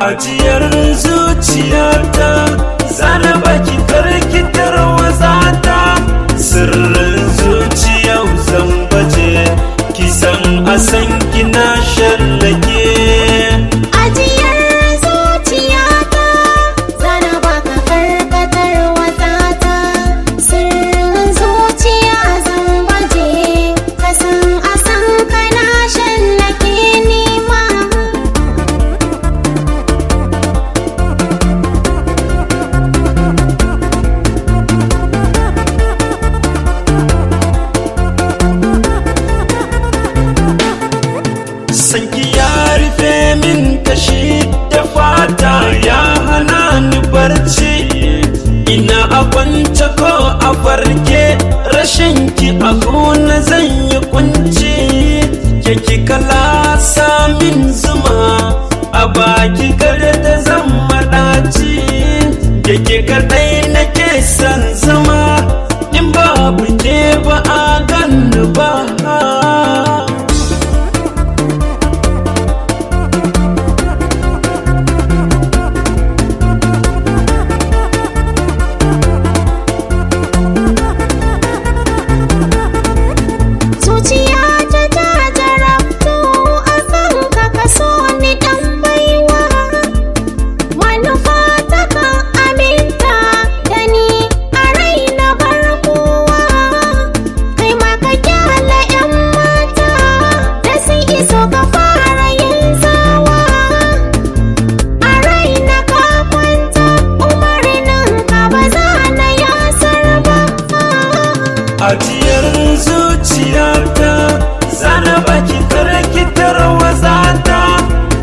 ajiyar zuciyata zana baki karkitar wazata sirrin zuciya zan baje kisan asan kina shallake ajiyar zuciyata zana baka karkatar wazata sirrin zuciya zan baje kasan asan kana shallake nima sanki ya rufe min kashi da fata ya hana ni barci ina a kwance ko a farke rashin ki a gona zan yi kunci ke ki kala samin zuma a baki kada da zan maɗaci ke ki kadai nake san zama in babu ke ba a ganni ba zuciyata ta jarabtu a kan ka kaso ni dan baiwa manufa ta kan aminta da ni a rai na bar kowa kai ma ka kyala yan mata da sun iso ka fara yin zawa a rai na ka kwanta umarnin ka ba za na yasar ba ajiyar zuciyata zana baki karkitar wazata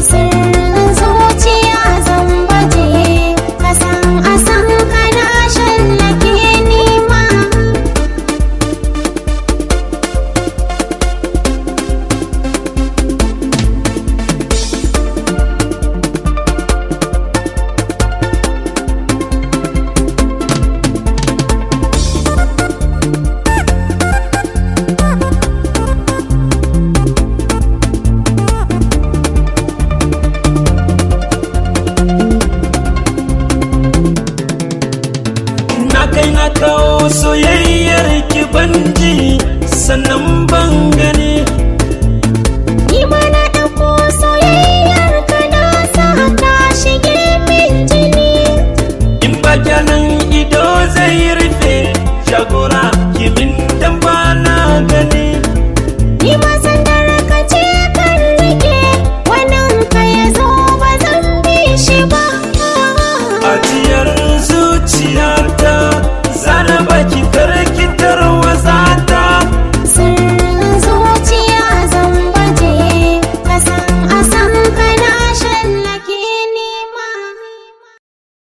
sirrin zuciya zan baje kasan asan kana shallake nima na kai na kawo soyayyar ki banji sannan ban gani ni ma na ɗauko soyayyar ka na sa ta shige min jini in ba kyanan ido zai rufe jagora